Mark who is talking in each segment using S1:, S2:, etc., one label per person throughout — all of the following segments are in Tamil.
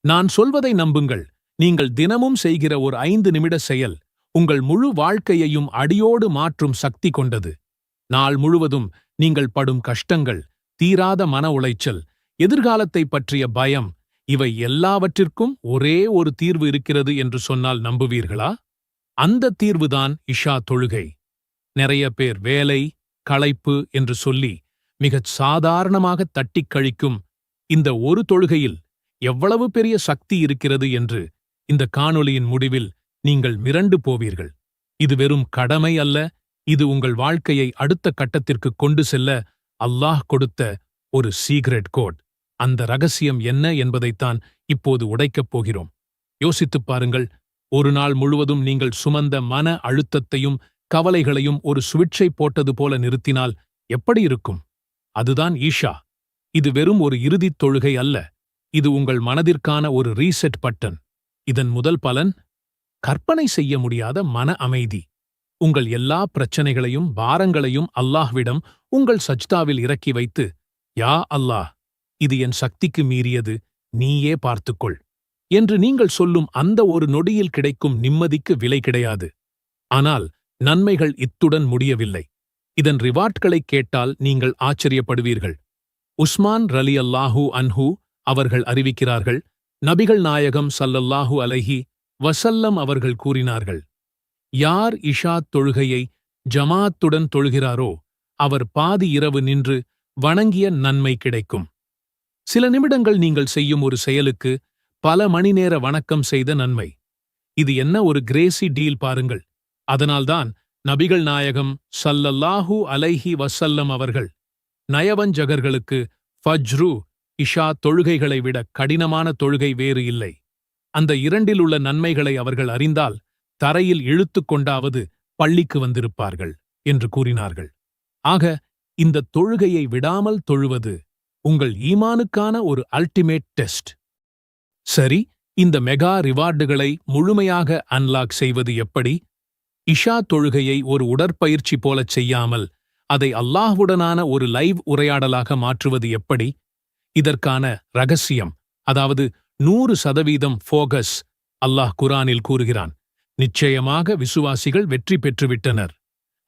S1: நான் சொல்வதை நம்புங்கள். நீங்கள் தினமும் செய்கிற ஒரு 5 நிமிட செயல் உங்கள் முழு வாழ்க்கையையும் அடியோடு மாற்றும் சக்தி கொண்டது. நாள் முழுவதும் நீங்கள் படும் கஷ்டங்கள், தீராத மன உளைச்சல், எதிர்காலத்தைப் பற்றிய பயம், இவை எல்லாவற்றிற்கும் ஒரே ஒரு தீர்வு இருக்கிறது என்று சொன்னால் நம்புவீர்களா? அந்த தீர்வுதான் இஷா தொழுகை. நிறைய பேர் வேலை, களைப்பு என்று சொல்லி மிகச் சாதாரணமாக தட்டிக் கழிக்கும் இந்த ஒரு தொழுகையில் எவ்வளவு பெரிய சக்தி இருக்கிறது என்று இந்த காணொளியின் முடிவில் நீங்கள் மிரண்டு போவீர்கள். இது வெறும் கடமை அல்ல, இது உங்கள் வாழ்க்கையை அடுத்த கட்டத்திற்கு கொண்டு செல்ல அல்லாஹ் கொடுத்த ஒரு சீக்ரெட் கோட். அந்த ரகசியம் என்ன என்பதைத்தான் இப்போது உடைக்கப் போகிறோம். யோசித்துப் பாருங்கள், ஒரு நாள் முழுவதும் நீங்கள் சுமந்த மன அழுத்தத்தையும் கவலைகளையும் ஒரு சுவிட்சை போட்டது போல நிறுத்தினால் எப்படி இருக்கும்? அதுதான் ஈஷா. இது வெறும் ஒரு இறுதித் தொழுகை அல்ல, இது உங்கள் மனதிற்கான ஒரு ரீசெட் பட்டன். இதன் முதல் பலன் கற்பனை செய்ய முடியாத மன அமைதி. உங்கள் எல்லா பிரச்சனைகளையும் பாரங்களையும் அல்லாஹ்விடம் உங்கள் சஜ்தாவில் இறக்கி வைத்து, யா அல்லாஹ், இது என் சக்திக்கு மீறியது, நீயே பார்த்துக்கொள் என்று நீங்கள் சொல்லும் அந்த ஒரு நொடியில் கிடைக்கும் நிம்மதிக்கு விலை கிடையாது. ஆனால் நன்மைகள் இத்துடன் முடியவில்லை. இதன் ரிவார்ட்களைக் கேட்டால் நீங்கள் ஆச்சரியப்படுவீர்கள். உஸ்மான் ரலியல்லாஹு அன்ஹு அவர்கள் அறிவிக்கிறார்கள், நபிகள் நாயகம் ஸல்லல்லாஹு அலைஹி வஸல்லம் அவர்கள் கூறினார்கள், யார் இஷா தொழுகையை ஜமாத்துடன் தொழுகிறாரோ அவர் பாதி இரவு நின்று வணங்கிய நன்மை கிடைக்கும். சில நிமிடங்கள் நீங்கள் செய்யும் ஒரு செயலுக்கு பல மணி நேர வணக்கம் செய்த நன்மை. இது என்ன ஒரு கிரேசி டீல் பாருங்கள். அதனால்தான் நபிகள் நாயகம் ஸல்லல்லாஹு அலைஹி வஸல்லம் அவர்கள் நயவஞ்சகர்களுக்கு ஃபஜ்ரு, இஷா தொழுகைகளை விட கடினமான தொழுகை வேறு இல்லை. அந்த இரண்டில் உள்ள நன்மைகளை அவர்கள் அறிந்தால் தரையில் இழுத்துக் கொண்டாவது பள்ளிக்கு வந்திருப்பார்கள் என்று கூறினார்கள். ஆக இந்த தொழுகையை விடாமல் தொழுவது உங்கள் ஈமானுக்கான ஒரு அல்டிமேட் டெஸ்ட். சரி, இந்த மெகா ரிவார்டுகளை முழுமையாக அன்லாக் செய்வது எப்படி? இஷா தொழுகையை ஒரு உடற்பயிற்சி போலச் செய்யாமல் அதை அல்லாஹ்வுடனான ஒரு லைவ் உரையாடலாக மாற்றுவது எப்படி? இதற்கான ரகசியம், அதாவது 100% ஃபோகஸ், அல்லாஹ் குர்ஆனில் கூறுகிறான், நிச்சயமாக விசுவாசிகள் வெற்றி பெற்றுவிட்டனர்.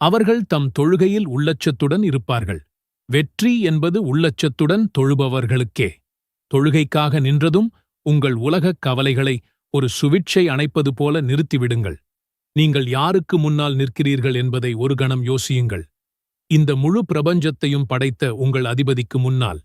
S1: அவர்கள் தம் தொழுகையில் உள்ளச்சத்துடன் இருப்பார்கள். வெற்றி என்பது உள்ளச்சத்துடன் தொழுபவர்களுக்கே. தொழுகைக்காக நின்றதும் உங்கள் உலகக் கவலைகளை ஒரு சுவிட்சை அணைப்பது போல நிறுத்திவிடுங்கள். நீங்கள் யாருக்கு முன்னால் நிற்கிறீர்கள் என்பதை ஒரு கணம் யோசியுங்கள். இந்த முழு பிரபஞ்சத்தையும் படைத்த உங்கள் அதிபதிக்கு முன்னால்.